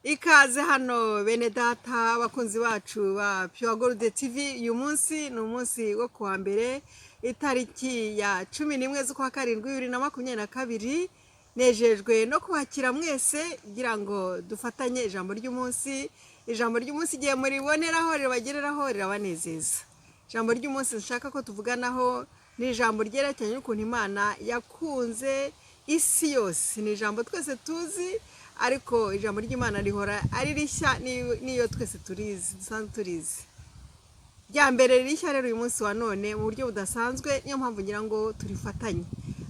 Ikaze hano bene data abakunzi bacu ba Pure Gold TV. Uyu munsi ni umunsi wo kuwa mbere itariki ya 11 z'ukwa karindwi 2022. Nejejwe no kubakira mwese kugira ngo dufatanye ijambo ry'umunsi. Ijambo ry'umunsi igihe muriboneraho ribagereraho rirabanezeza. Ijambo ry'umunsi nshaka ko tuvuganaho ni ijambo ryerekeranye n'ukuntu Imana yakunze isi yose. Ni ijambo twese tuzi, ariko ijambo ry'Imana rihora ari rishya niyo twese dusanzwe turizi. Rya mbere rishya rero uyu munsi wa none mu buryo budasanzwe, niyo mpamvu ngira ngo turifatanye.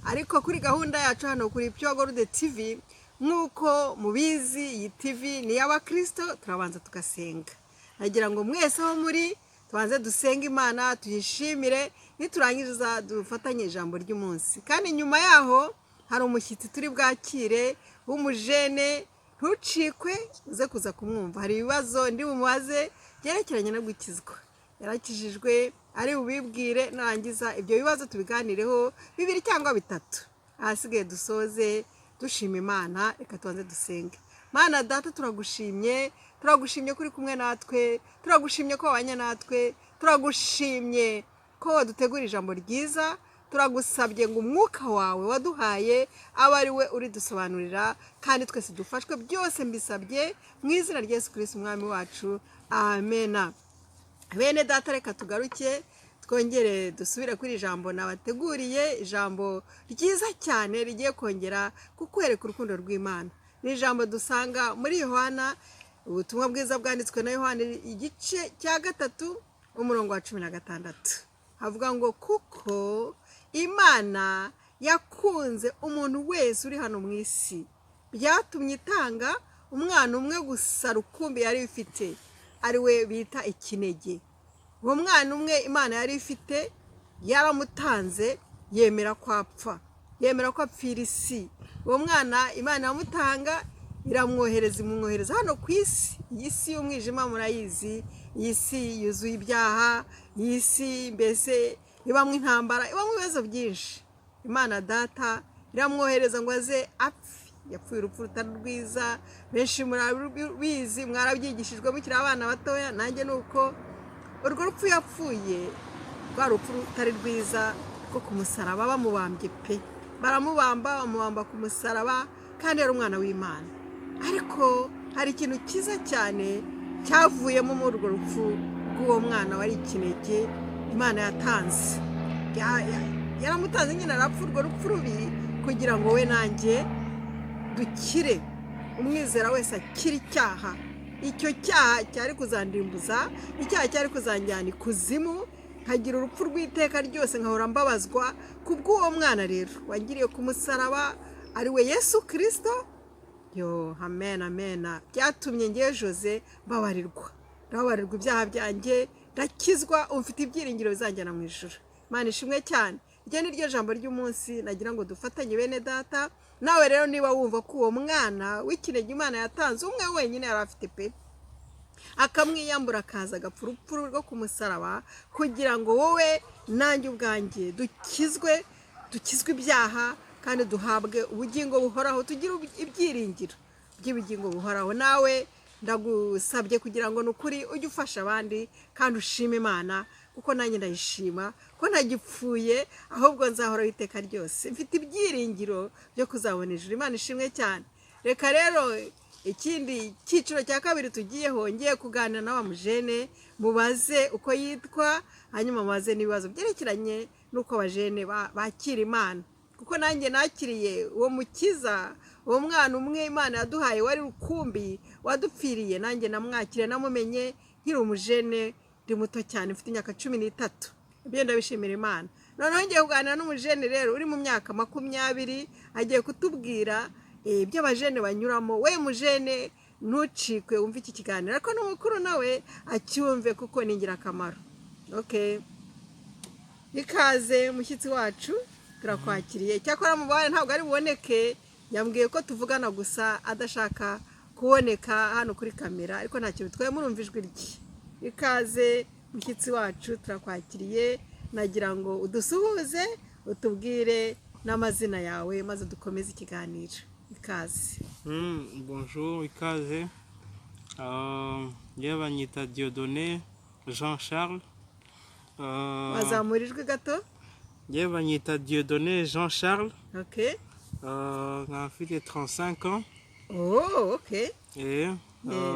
Ariko kuri gahunda yacu hano kuri Pure Gold TV, nk'uko mubizi iyi TV ni y'abakristo, turabanza tugasenga. Nagira ngo mwese aho muri tubanze dusenga Imana, tuyishimire, niturangiza dufatanye ijambo ry'umunsi. Kandi nyuma yaho hari umushyitsi turi bwakire w'umujene, ntucikwe uze kuza kumwumva. Hari ibibazo ndi bumubaze byerekeranye no gukizwa. Yarakijijwe, ari bubibwire, narangiza ibyo bibazo tubiganireho 2 cyangwa 3. Ahasigaye dusoze dushima Imana. Reka tubanze dusenge. Mana Data, turagushimye kuri kumwe natwe, turagushimye ko wabanye natwe, turagushimye ko dutegura ijambo ryiza. Turagusabye ngo umwuka wawe waduhaye abe ari we uri dusobanurira, kandi twese dufashwe. Byose mbisabye mu izina rya Yesu Kristo umwami wacu, amena. Bene data, reka tugaruke twongere dusubire kuri ijambo nabateguriye, ijambo ryiza cyane rigiye kongera kukwereka urukundo rw'Imana. Ni ijambo dusanga muri Yohana, ubutumwa bwiza bwanditswe na Yohana igice cya 3 umurongo wa 16. Havuga ngo kuko Imana yakunze umuntu wese uri hano mu isi, byatumye itanga umwana umwe gusa rukumbi yari ifite, ari we bita ikinege. Uwo mwana umwe Imana yari ifite yaramutanze, yemera ko apfa, yemera ko apfira isi. Uwo mwana Imana yamutanga, imwohereza hano ku isi. Iyi si y'umwijima murayizi, iyi si yuzuye ibyaha, iyi si mbese ibamwe intambara, ibamwe ibibazo byinshi. Imana Data iramwohereza ngo aze apfe. Yapfuye urupfu rutari rwiza, benshi murabizi, mwarabyigishijwe mukiri abana batoya, nanjye nuko. Urwo rupfu yapfuye rwa rupfu rutari rwiza rwo ku musaraba, bamubambye pe, baramubamba, bamubamba ku musaraba, kandi yari umwana w'Imana. Ariko hari ikintu cyiza cyane cyavuyemo muri urwo rupfu rw'uwo mwana wari ikinege Imana yatanze. Yaramutanze nyine arapfa urwo rupfu rubi, kugira ngo we nanjye dukire. Umwizera wese akiri icyaha. Icyo cyaha cyari kuzandimbuza, icyaha cyari kuzanjyana ikuzimu, nkagira urupfu rw'iteka ryose, nkahora mbabazwa kubw'uwo mwana rero wangiriye ku musaraba, ari we Yesu Kristo. Yo, amen, amen. Byatumye ngiye Jose mbabarirwa ibyaha byanjye, ndakizwa, umfite ibyiringiro bizanjyana mu ijuru. Imana ishimwe cyane. Iryo ni ryo jambo ry'umunsi nagira ngo dufatanye bene data. Nawe rero niba wumva ko uwo mwana w'ikinege Imana yatanze umwe wenyine yari afite pe, akamwiyambura akaza agapfa urupfu rwo ku musaraba, kugira ngo wowe nanjye ubwanjye dukizwe ibyaha, kandi duhabwe ubugingo buhoraho, tugire ibyiringiro by'ubugingo buhoraho. Nawe ndagusabye kugira ngo nukuri ujye ufasha abandi, kandi ushime Imana, kuko nanjye ndayishima ko ntagipfuye, ahubwo nzahoraho iteka ryose, mfite ibyiringiro byo kuzabona ijuru. Imana ishimwe cyane. Reka rero ikindi cyiciro cya kabiri tugiyeho, ngiye kuganira na wa mujene, mubaze uko yitwa, hanyuma mubaze n'ibibazo byerekeranye n'uko abajene bakira Imana, kuko nanjye nakiriye uwo mukiza, uwo mwana umwe Imana yaduhaye wari rukumbi, wadupfiriye. Nanjye namwakire, namumenye nkiri umujene, ndi muto cyane, mfite imyaka 13. Ibyo ndabishimira Imana. Noneho ngiye kuganira n'umujene rero uri mu myaka 20, agiye kutubwira ibyo abajene banyuramo. We mujene, ntucikwe wumve iki kiganiro, ariko n'umukuru nawe acyumve kuko ni ingirakamaro. Okay, ikaze mushyitsi wacu, turakwakiriye. Cyakora mubare ntabwo ari buboneke, yambwiye ko tuvugana gusa, adashaka kuboneka hano kuri kamera, ariko nta kintu bitwaye, murumva ijwi rye. Ikaze mushyitsi wacu, turakwakiriye. Nagira ngo udusuhuze, utubwire n'amazina yawe, maze dukomeze ikiganiro. Ikaze. Bonjour, ikaze. njyewe banyita Dieudonné Jean Charles. wazamura ijwi gato. njyewe banyita Dieudonné Jean Charles. Okay. nkaba mfite 35 ans. Oh, okay.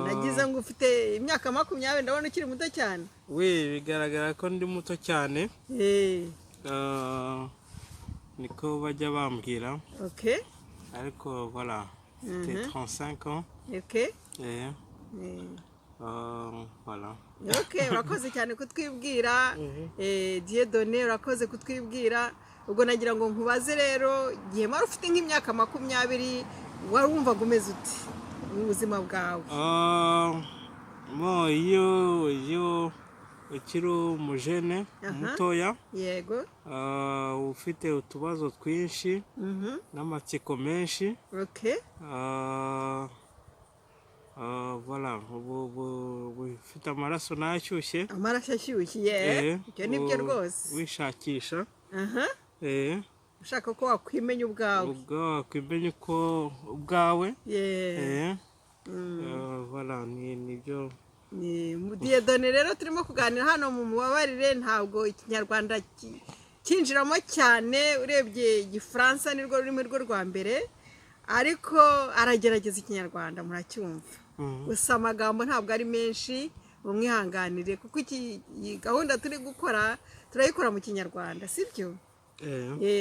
nagize Uh, ngo ufite imyaka 20, ndabona ukiri muto cyane. we bigaragara ko ndi muto cyane. niko bajya bambwira. Okay. ariko voilà, mfite 35 ans. Okay. voilà. Okay, urakoze cyane kutwibwira. Dieudonné, urakoze kutwibwira. Ubwo nagira ngo nkubaze rero, igihe mara ufite nk'imyaka 20, warumvaga umeze uti mu buzima bwawe? iyo ukiri umujene mutoya, yego, ufite utubazo twinshi n'amatsiko menshi. Okay. voilà, ufite amaraso nashyushye. Amaraso ashyushye, ibyo nibyo rwose. wishakisha. ushaka ko wakwimenya ubwawe. wakwimenya uko ubwawe. voilà, nibyo. Dieudonné rero turimo kuganira hano, mu mubabarire ntabwo ikinyarwanda kinjiramo cyane, urebye igifaransa nirwo rurimi rwo rwa mbere, ariko aragerageza ikinyarwanda muracyumva. gusa amagambo ntabwo ari menshi, umwihanganire kuko iyi gahunda turi gukora turayikora mu kinyarwanda, sibyo?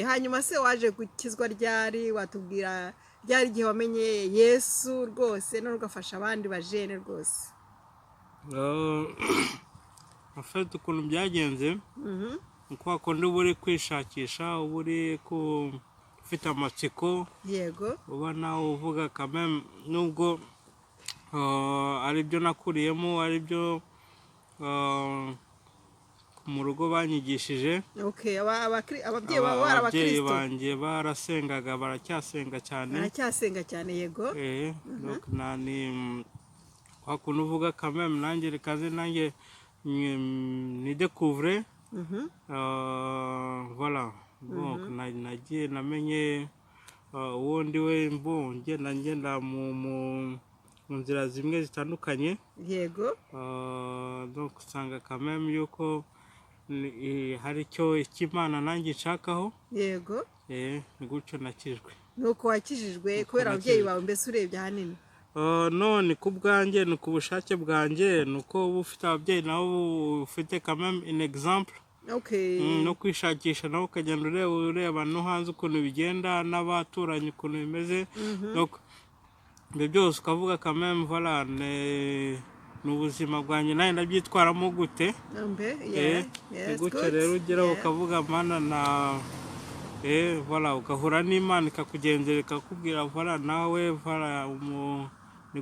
hanyuma se waje gukizwa ryari? watubwira ryari igihe wamenye Yesu rwose none ugafasha abandi bajene rwose? afite ukuntu byagenze, uko wakunda uba uri kwishakisha, uba uri ufite amatsiko. Yego. uba nawe uvuga kameme, nubwo aribyo nakuriyemo, aribyo mu rugo banyigishije. Okay, ababyeyi baba barabakristo. ababyeyi banjye barasengaga, baracyasenga cyane. Yego. wakunda uvuga kameme, nanjye rekaze nanjye ni découvre. voilà, nagiye namenye uwo ndiwe, ngenda mu nzira zimwe zitandukanye. Yego. donc usanga kameme yuko hari icyo Imana nanjye nshakaho. Yego. ni gutyo nakijwe. Nuko wakijijwe kubera ababyeyi bawe, mbese urebye ahanini? none ku bwanjye, ni ku bushake bwanjye, ni uko uba ufite ababyeyi nawe ufite kameme un exemple. Okay. no kwishakisha nawe ukagenda ureba no hanze ukuntu bigenda, n'abaturanyi ukuntu bimeze. ibyo byose ukavuga kameme, voilà, ni ubuzima bwanjye nawe ndabyitwaramo gute. gutyo rero ugeraho ukavuga mana voilà, ugahura n'Imana ikakugenzera ikakubwira, voilà, nawe voilà, ni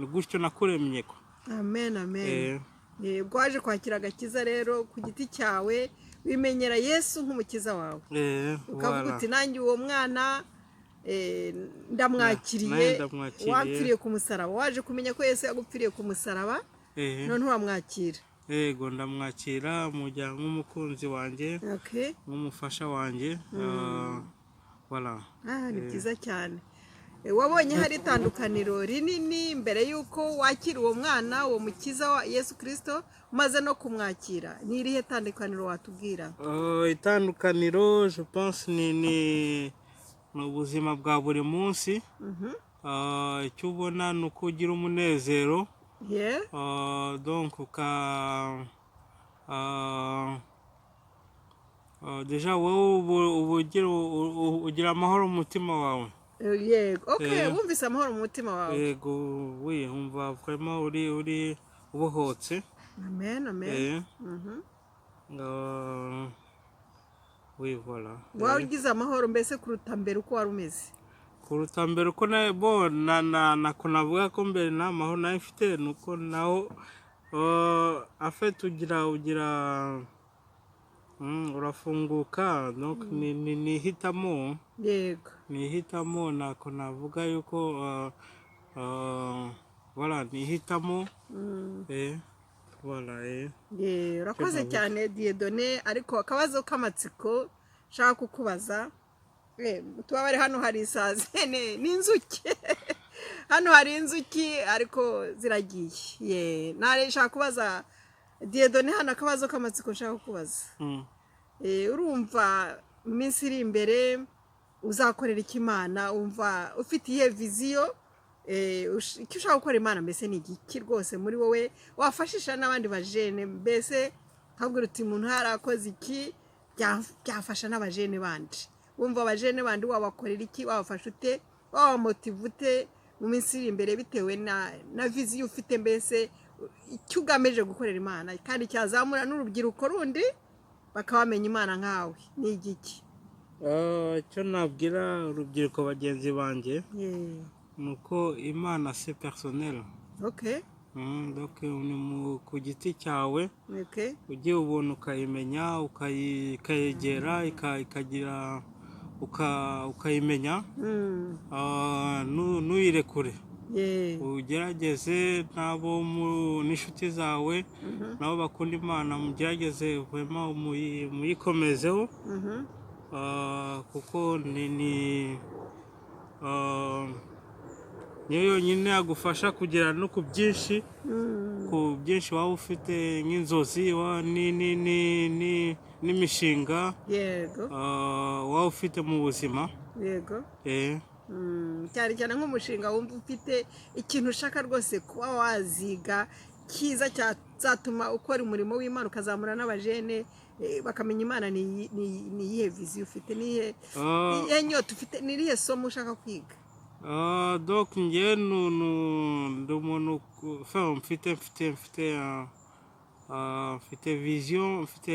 gutyo nakuremye. Amen. Ubwo waje kwakira agakiza rero ku giti cyawe, wimenyera Yesu nk'umukiza wawe. ukavuga uti nanjye uwo mwana ndamwakiriye. wapfiriye ku musaraba, waje kumenya ko Yesu yagupfiriye ku musaraba, none uramwakira. Yego, ndamwakira mujya nk'umukunzi wanjye, nk'umufasha wanjye. voilà. Ni byiza cyane. wabonye hari itandukaniro rinini mbere y'uko wakira uwo mwana, uwo mukiza wa Yesu Kristo, umaze no kumwakira? ni irihe tandukaniro watubwira? itandukaniro je pense ni ubuzima bwa buri munsi. icyo ubona ni uko ugira umunezero. donc deja wowe ugira amahoro mu mutima wawe. Yego. Okay, wumvise amahoro mu mutima wawe? Yego, wumva vraiment uri ubohotse. Amen. voilà. Wagize amahoro mbese kuruta mbere uko wari umeze? Kuruta mbere uko nako navuga ko mbere nta mahoro nayo mfite, nuko naho afite ugira urafunguka. donc nihitamo. Yego. nihitamo, nako navuga yuko voilà, nihitamo. voilà. urakoze cyane Dieudonné, ariko akabazo k'amatsiko nshaka kukubaza, tubabare hano hari isazi n'inzuki hano hari inzuki ariko ziragiye ye nashaka kubaza Dieudonné hano akabazo k'amatsiko nshaka kubaza urumva mu minsi iri imbere uzakorera iki Imana umva ufite iyihe viziyo icyo ushaka gukora Imana mbese ni igiki rwose muri wowe wafashisha n'abandi bajene mbese nkabwira uti umuntu harakoze iki byafasha n'abajene bandi wumva abajene bandi wabakorera iki wabafasha ute wabamotiva ute mu minsi iri imbere bitewe na viziyo ufite mbese icyo ugamije gukorera Imana kandi cyazamura n'urubyiruko rundi bakabamenya Imana nkawe ni igiki icyo nabwira urubyiruko bagenzi banjye ni uko Imana c'est personnel. Donc ni ku giti cyawe ugiye ubona ukayimenya ukayegera ikagira ukayimenya ntuyirekure ugerageze n'abo n'inshuti zawe nabo bakunda Imana mugerageze muyikomezeho kuko niyo yonyine yagufasha kugera no ku byinshi waba ufite nk'inzozi n'imishinga waba ufite mu buzima cyane cyane nk'umushinga wumva ufite ikintu ushaka rwose kuba waziga cyiza cyatuma ukora umurimo w'Imana ukazamura n'abajene bakamenya Imana ni iyihe viziyo ufite ni iyihe nyota ufite ni irihe somo ushaka kwiga donc njye ndi umuntu mfite viziyo mfite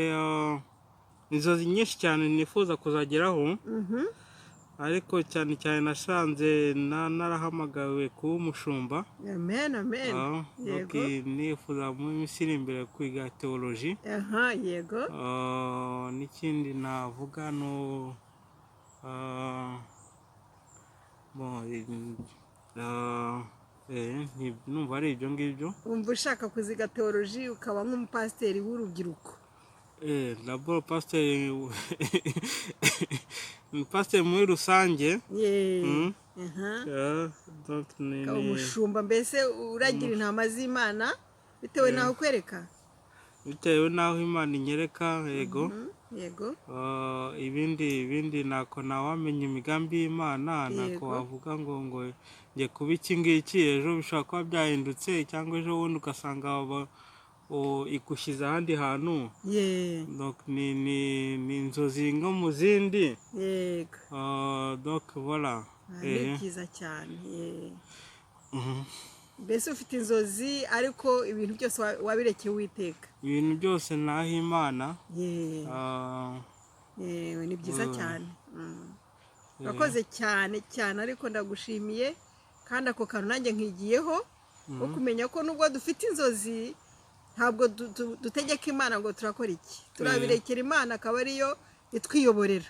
inzozi nyinshi cyane nifuza kuzageraho ariko cyane cyane nasanze narahamagawe kuba umushumba nifuza mu minsi iri imbere kwiga teoloji n'ikindi navuga numva ari ibyo ngibyo wumva ushaka kuziga teoloji ukaba nk'umupasiteri w'urubyiruko d'abord pasiteri muri rusange ukaba umushumba mbese uragira intama z'Imana bitewe n'aho ukwereka bitewe n'aho Imana inyereka yego ibindi ntako ntawamenya imigambi y'Imana ntako wavuga ngo njye kuba iki ngiki ejo bishobora kuba byahindutse cyangwa ejo bundi ugasanga igushyize ahandi hantu ni inzozi nko mu zindi donc voilà ni byiza cyane mbese ufite inzozi ariko ibintu byose wabirekeye Uwiteka ibintu byose naho Imana ni byiza cyane urakoze cyane cyane ariko ndagushimiye kandi ako kantu nanjye nkigiyeho ko kumenya ko nubwo dufite inzozi ntabwo dutegeka Imana ngo turakora iki turabirekera Imana akaba ariyo itwiyoborera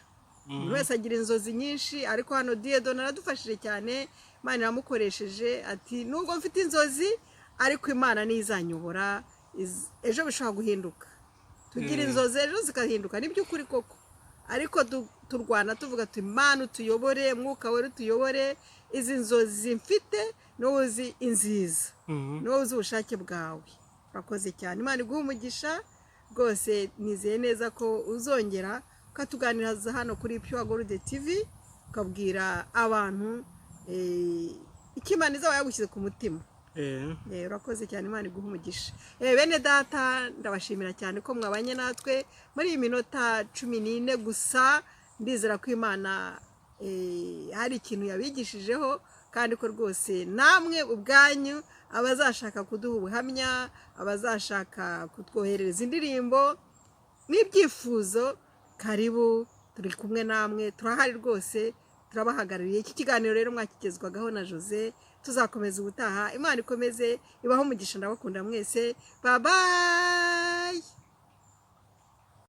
buri wese agira inzozi nyinshi ariko hano Dieudonné aradufashije cyane Imana iramukoresheje ati nubwo mfite inzozi ariko Imana niyo izanyobora ejo bishobora guhinduka tugira inzozi ejo zikahinduka ni by'ukuri koko ariko turwana tuvuga ati Imana utuyobore mwuka wera utuyobore izi nzozi mfite niwo uzi inziza niwo uzi ubushake bwawe urakoze cyane Imana iguha umugisha rwose nizeye neza ko uzongera ukatuganiriza hano kuri Pure Gold TV ukabwira abantu icyo Imana izaba yagushyize ku mutima urakoze cyane Imana iguha umugisha bene data ndabashimira cyane ko mwabanye natwe muri iyi minota 14 gusa ndizera ko Imana hari ikintu yabigishijeho kandi ko rwose namwe ubwanyu abazashaka kuduha ubuhamya abazashaka kutwoherereza indirimbo n'ibyifuzo karibu turi kumwe namwe turahari rwose turabahagarariye iki kiganiro rero mwakigezwagaho na Jose tuzakomeza ubutaha Imana ikomeze ibaho umugisha ndabakunda mwese bye bye